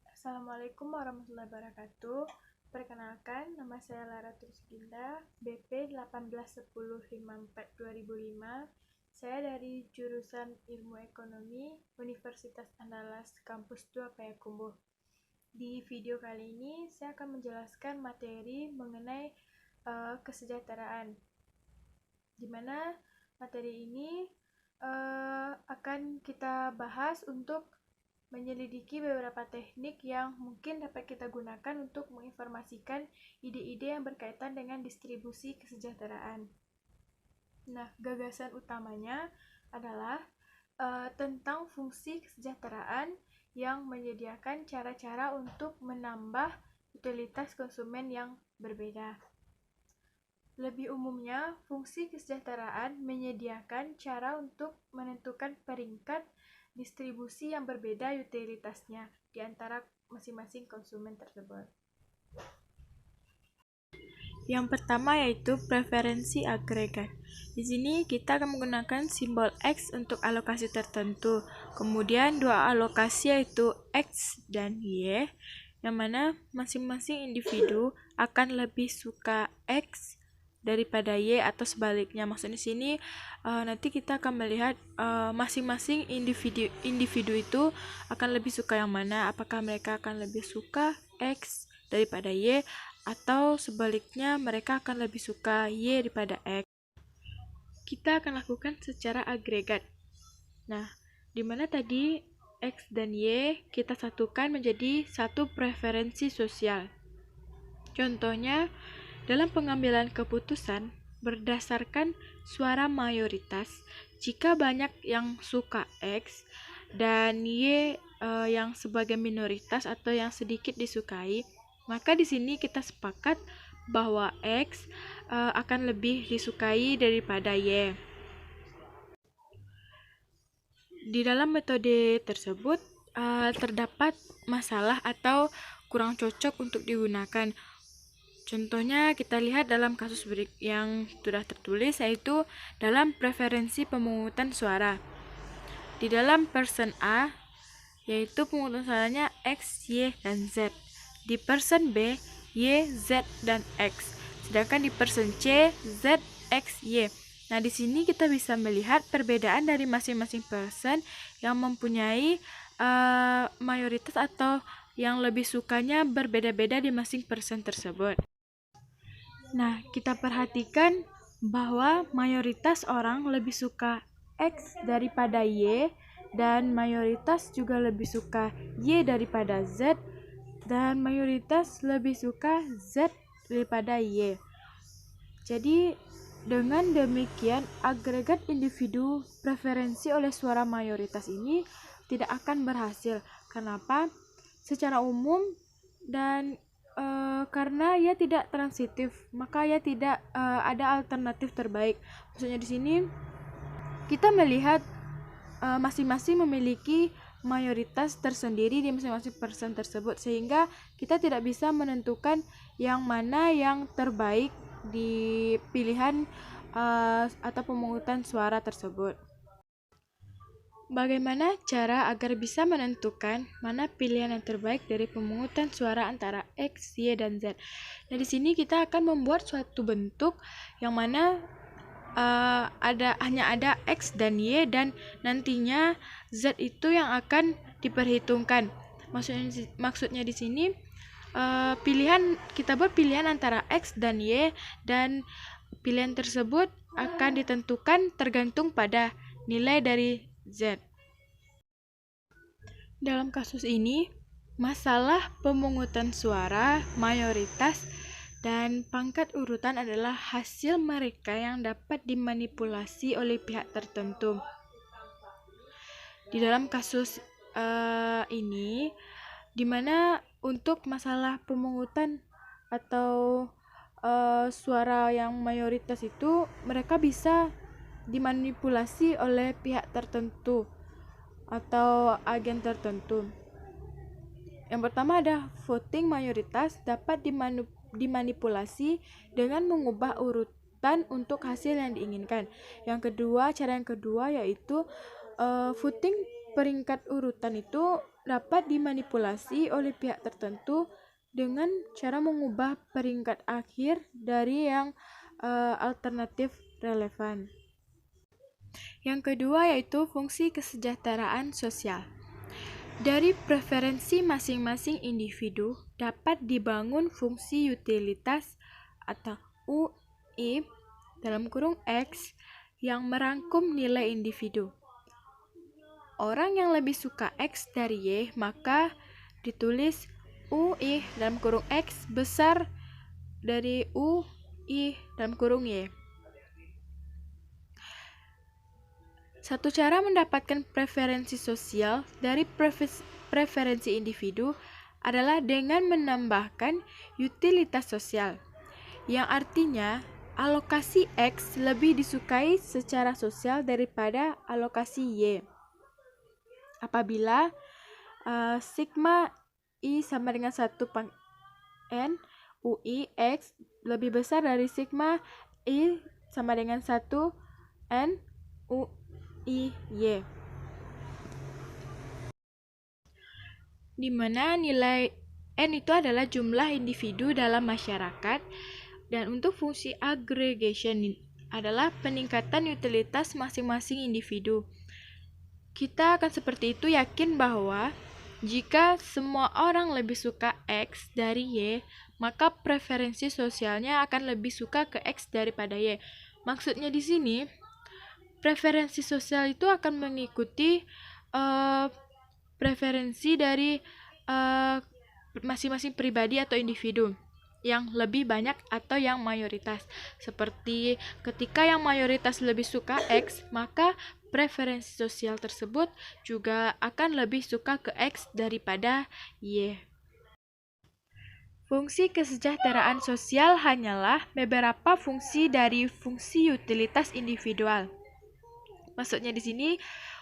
Assalamualaikum warahmatullahi wabarakatuh. Perkenalkan, nama saya Lara Trusginda, BP 181054-2005. Saya dari jurusan Ilmu Ekonomi, Universitas Andalas, Kampus 2 Payakumbuh. Di video kali ini, saya akan menjelaskan materi mengenai kesejahteraan, di mana materi ini akan kita bahas untuk menyelidiki beberapa teknik yang mungkin dapat kita gunakan untuk menginformasikan ide-ide yang berkaitan dengan distribusi kesejahteraan. Nah, gagasan utamanya adalah tentang fungsi kesejahteraan yang menyediakan cara-cara untuk menambah utilitas konsumen yang berbeda. Lebih umumnya, fungsi kesejahteraan menyediakan cara untuk menentukan peringkat distribusi yang berbeda utilitasnya di antara masing-masing konsumen tersebut. Yang pertama yaitu preferensi agregat. Di sini kita akan menggunakan simbol X untuk alokasi tertentu. Kemudian dua alokasi yaitu X dan Y, yang mana masing-masing individu akan lebih suka X daripada Y atau sebaliknya. Maksudnya di sini nanti kita akan melihat masing-masing individu itu akan lebih suka yang mana, apakah mereka akan lebih suka X daripada Y atau sebaliknya mereka akan lebih suka Y daripada X. Kita akan lakukan secara agregat. Nah, di mana tadi X dan Y kita satukan menjadi satu preferensi sosial. Contohnya, dalam pengambilan keputusan berdasarkan suara mayoritas, jika banyak yang suka X dan Y yang sebagai minoritas atau yang sedikit disukai, maka di sini kita sepakat bahwa X akan lebih disukai daripada Y. Di dalam metode tersebut terdapat masalah atau kurang cocok untuk digunakan. Contohnya kita lihat dalam kasus yang sudah tertulis, yaitu dalam preferensi pemungutan suara. Di dalam person A, yaitu pemungutan suaranya X, Y, dan Z. Di person B, Y, Z, dan X. Sedangkan di person C, Z, X, Y. Nah, di sini kita bisa melihat perbedaan dari masing-masing person yang mempunyai mayoritas atau yang lebih sukanya berbeda-beda di masing person tersebut. Nah, kita perhatikan bahwa mayoritas orang lebih suka X daripada Y, dan mayoritas juga lebih suka Y daripada Z, dan mayoritas lebih suka Z daripada Y. Jadi, dengan demikian, agregat individu preferensi oleh suara mayoritas ini tidak akan berhasil. Kenapa? Secara umum dan karena ia tidak transitif, maka ia tidak ada alternatif terbaik. Maksudnya di sini kita melihat masing-masing memiliki mayoritas tersendiri di masing-masing person tersebut, sehingga kita tidak bisa menentukan yang mana yang terbaik di pilihan atau pemungutan suara tersebut. Bagaimana cara agar bisa menentukan mana pilihan yang terbaik dari pemungutan suara antara X, Y, dan Z? Nah, di sini kita akan membuat suatu bentuk yang mana hanya ada X dan Y, dan nantinya Z itu yang akan diperhitungkan. Maksudnya di sini kita buat pilihan antara X dan Y, dan pilihan tersebut akan ditentukan tergantung pada nilai dari Z. Dalam kasus ini, masalah pemungutan suara, mayoritas, dan pangkat urutan adalah hasil mereka yang dapat dimanipulasi oleh pihak tertentu. Di dalam kasus ini, di mana untuk masalah pemungutan atau suara yang mayoritas itu, mereka bisa dimanipulasi oleh pihak tertentu atau agen tertentu. Yang pertama ada voting mayoritas dapat dimanipulasi dengan mengubah urutan untuk hasil yang diinginkan. Cara yang kedua yaitu voting peringkat urutan itu dapat dimanipulasi oleh pihak tertentu dengan cara mengubah peringkat akhir dari yang alternatif relevan. Yang kedua yaitu fungsi kesejahteraan sosial. Dari preferensi masing-masing individu dapat dibangun fungsi utilitas atau UI (X) yang merangkum nilai individu. Orang yang lebih suka X dari Y, maka ditulis UI (X) besar dari UI (Y). Satu cara mendapatkan preferensi sosial dari preferensi individu adalah dengan menambahkan utilitas sosial, yang artinya alokasi X lebih disukai secara sosial daripada alokasi Y. Apabila sigma I sama dengan 1 N, UI X lebih besar dari sigma I sama dengan 1 N, UI Y, di mana nilai N itu adalah jumlah individu dalam masyarakat, dan untuk fungsi aggregation adalah peningkatan utilitas masing-masing individu. Kita akan seperti itu yakin bahwa jika semua orang lebih suka X dari Y, maka preferensi sosialnya akan lebih suka ke X daripada Y. Maksudnya di sini, preferensi sosial itu akan mengikuti preferensi dari masing-masing pribadi atau individu yang lebih banyak atau yang mayoritas. Seperti ketika yang mayoritas lebih suka X, maka preferensi sosial tersebut juga akan lebih suka ke X daripada Y. Fungsi kesejahteraan sosial hanyalah beberapa fungsi dari fungsi utilitas individual. Maksudnya di sini,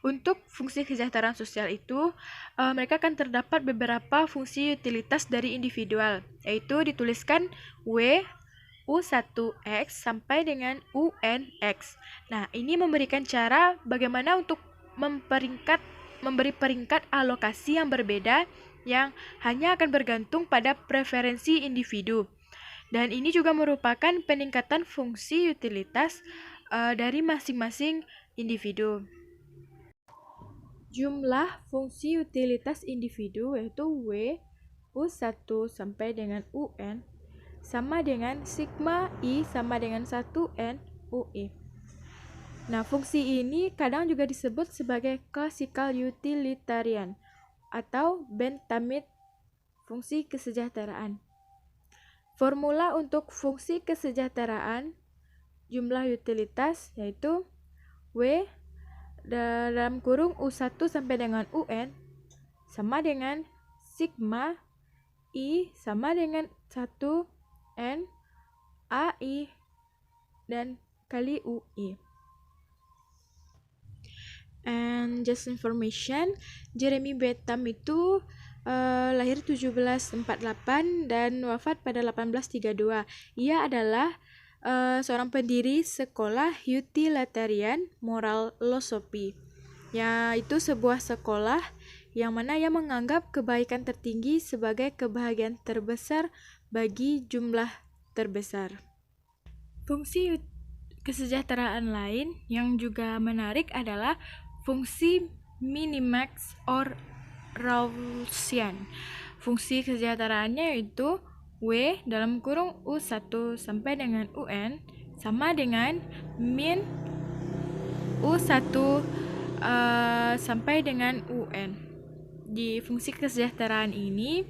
untuk fungsi kesejahteraan sosial itu, mereka akan terdapat beberapa fungsi utilitas dari individual, yaitu dituliskan W U1X sampai dengan UNX. Nah, ini memberikan cara bagaimana untuk memberi peringkat alokasi yang berbeda yang hanya akan bergantung pada preferensi individu. Dan ini juga merupakan peningkatan fungsi utilitas dari masing-masing individu. Jumlah fungsi utilitas individu yaitu W U1 sampai dengan UN sama dengan sigma I sama dengan 1N UI. Nah, fungsi ini kadang juga disebut sebagai classical utilitarian atau Benthamic fungsi kesejahteraan. Formula untuk fungsi kesejahteraan jumlah utilitas yaitu W dalam kurung U1 sampai dengan UN sama dengan sigma I sama dengan 1 N AI dan kali UI. And just information, Jeremy Bentham itu lahir 1748 dan wafat pada 1832. Ia adalah seorang pendiri sekolah utilitarian moral philosophy, yaitu sebuah sekolah yang mana ia menganggap kebaikan tertinggi sebagai kebahagiaan terbesar bagi jumlah terbesar. Fungsi kesejahteraan lain yang juga menarik adalah fungsi minimax or Rawlsian. Fungsi kesejahteraannya yaitu W dalam kurung U1 sampai dengan UN sama dengan min U1 sampai dengan UN. Di fungsi kesejahteraan ini,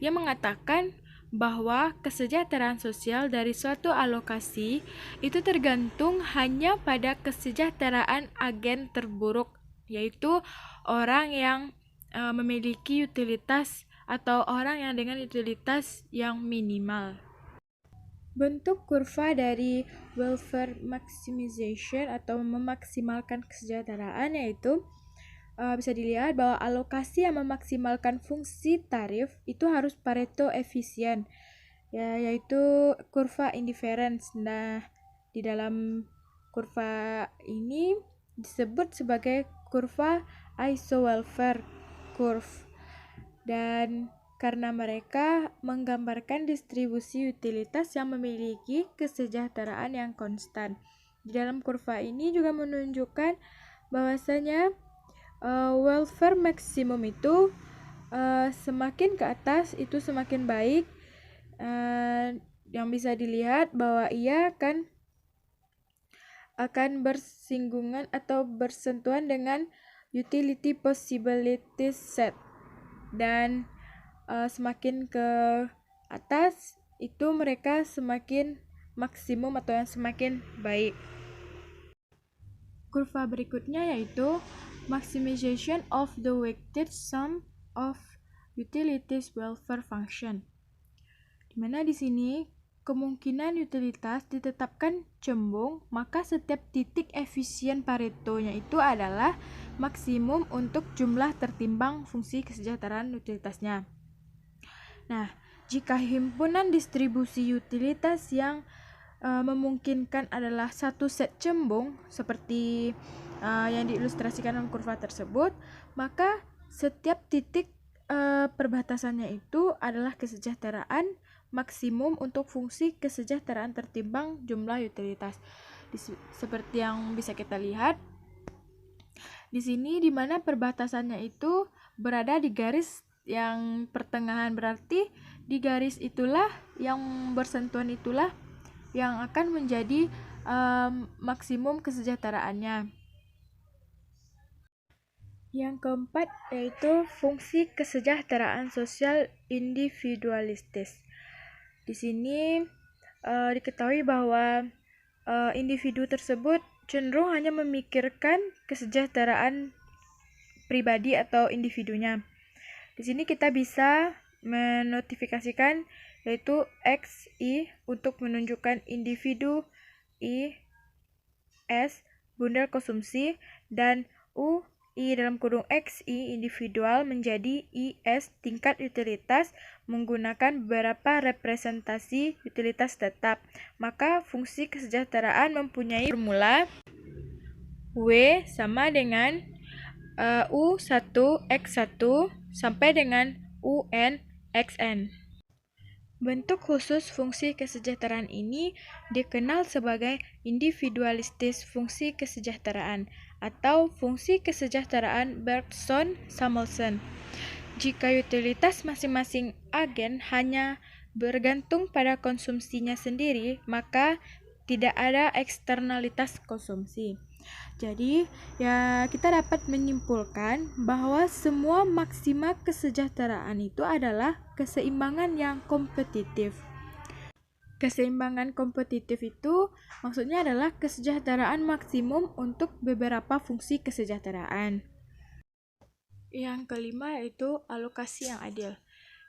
ia mengatakan bahwa kesejahteraan sosial dari suatu alokasi itu tergantung hanya pada kesejahteraan agen terburuk, yaitu orang yang memiliki utilitas atau orang yang dengan utilitas yang minimal. Bentuk kurva dari welfare maximization atau memaksimalkan kesejahteraan yaitu bisa dilihat bahwa alokasi yang memaksimalkan fungsi tarif itu harus Pareto efisien, yaitu kurva indifference. Nah, Di dalam kurva ini disebut sebagai kurva iso-welfare curve. Dan karena mereka menggambarkan distribusi utilitas yang memiliki kesejahteraan yang konstan. Di dalam kurva ini juga menunjukkan bahwasanya welfare maksimum itu semakin ke atas itu semakin baik, yang bisa dilihat bahwa ia akan bersinggungan atau bersentuhan dengan utility possibilities set, dan semakin ke atas itu mereka semakin maksimum atau yang semakin baik. Kurva berikutnya yaitu maximization of the weighted sum of utilities welfare function, dimana di sini kemungkinan utilitas ditetapkan cembung, maka setiap titik efisien Paretonya itu adalah maksimum untuk jumlah tertimbang fungsi kesejahteraan utilitasnya. Nah, jika himpunan distribusi utilitas yang memungkinkan adalah satu set cembung seperti yang diilustrasikan dalam kurva tersebut, maka setiap titik perbatasannya itu adalah kesejahteraan maksimum untuk fungsi kesejahteraan tertimbang jumlah utilitas. Seperti yang bisa kita lihat di sini, di mana perbatasannya itu berada di garis yang pertengahan, berarti di garis itulah yang bersentuhan itulah yang akan menjadi maksimum kesejahteraannya. Yang keempat yaitu fungsi kesejahteraan sosial individualistis. Di sini diketahui bahwa individu tersebut cenderung hanya memikirkan kesejahteraan pribadi atau individunya. Di sini kita bisa menotifikasikan yaitu XI untuk menunjukkan individu, I, S, bundel konsumsi, dan UI dalam kurung XI individual menjadi IS tingkat utilitas menggunakan beberapa representasi utilitas tetap. Maka fungsi kesejahteraan mempunyai formula W sama dengan U1X1 sampai dengan UNXN. Bentuk khusus fungsi kesejahteraan ini dikenal sebagai individualistis fungsi kesejahteraan atau fungsi kesejahteraan Bergson-Samuelson. Jika utilitas masing-masing agen hanya bergantung pada konsumsinya sendiri, maka tidak ada eksternalitas konsumsi. Jadi, ya kita dapat menyimpulkan bahwa semua maksima kesejahteraan itu adalah keseimbangan yang kompetitif. Keseimbangan kompetitif itu maksudnya adalah kesejahteraan maksimum untuk beberapa fungsi kesejahteraan. Yang kelima yaitu alokasi yang adil.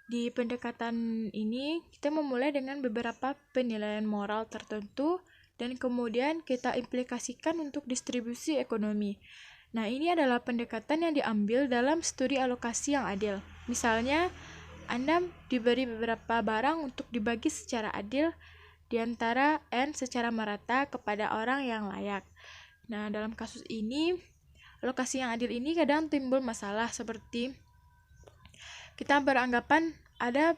Di pendekatan ini, kita memulai dengan beberapa penilaian moral tertentu dan kemudian kita implikasikan untuk distribusi ekonomi. Nah, ini adalah pendekatan yang diambil dalam studi alokasi yang adil. Misalnya, Anda diberi beberapa barang untuk dibagi secara adil di antara N secara merata kepada orang yang layak. Nah, dalam kasus ini, alokasi yang adil ini kadang timbul masalah seperti kita beranggapan ada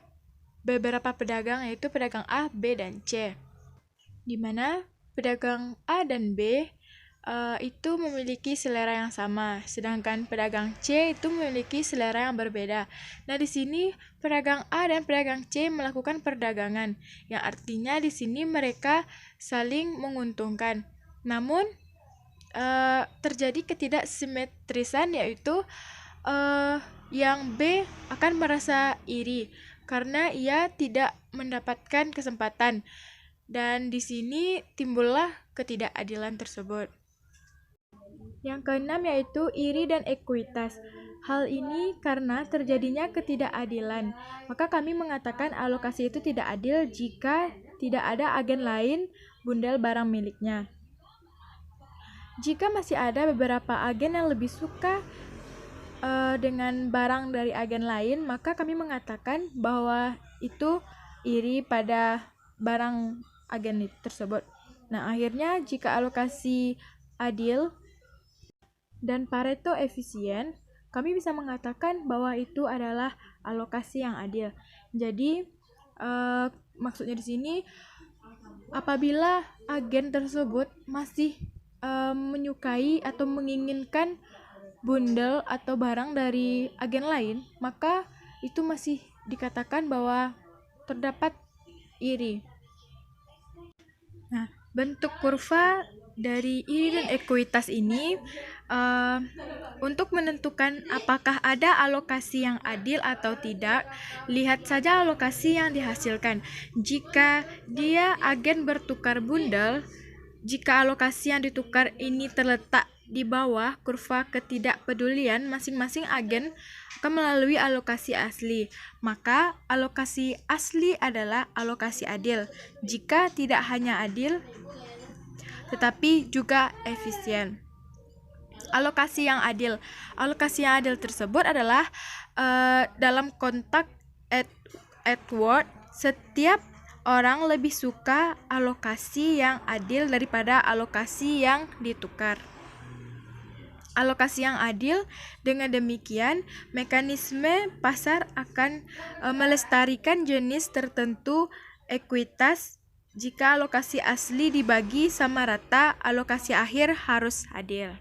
beberapa pedagang, yaitu pedagang A, B, dan C, di mana pedagang A dan B itu memiliki selera yang sama, sedangkan pedagang C itu memiliki selera yang berbeda. Nah, di sini pedagang A dan pedagang C melakukan perdagangan, yang artinya di sini mereka saling menguntungkan. Namun, terjadi ketidaksimetrisan, yaitu yang B akan merasa iri karena ia tidak mendapatkan kesempatan, dan di sini timbullah ketidakadilan tersebut. Yang keenam yaitu iri dan ekuitas. Hal ini karena terjadinya ketidakadilan, maka kami mengatakan alokasi itu tidak adil jika tidak ada agen lain bundel barang miliknya. Jika masih ada beberapa agen yang lebih suka dengan barang dari agen lain, maka kami mengatakan bahwa itu iri pada barang agen tersebut. Nah, akhirnya jika alokasi adil dan Pareto efisien, kami bisa mengatakan bahwa itu adalah alokasi yang adil. Jadi, maksudnya di sini, apabila agen tersebut masih menyukai atau menginginkan bundel atau barang dari agen lain, maka itu masih dikatakan bahwa terdapat iri. Nah, bentuk kurva dari iri dan ekuitas ini untuk menentukan apakah ada alokasi yang adil atau tidak, lihat saja alokasi yang dihasilkan. Jika dia agen bertukar bundel, jika alokasi yang ditukar ini terletak di bawah kurva ketidakpedulian masing-masing agen akan melalui alokasi asli, maka alokasi asli adalah alokasi adil. Jika tidak hanya adil, tetapi juga efisien. Alokasi yang adil tersebut adalah dalam konteks Edward, setiap orang lebih suka alokasi yang adil daripada alokasi yang ditukar. Alokasi yang adil, dengan demikian mekanisme pasar akan melestarikan jenis tertentu. Ekuitas, jika alokasi asli dibagi sama rata, alokasi akhir harus adil.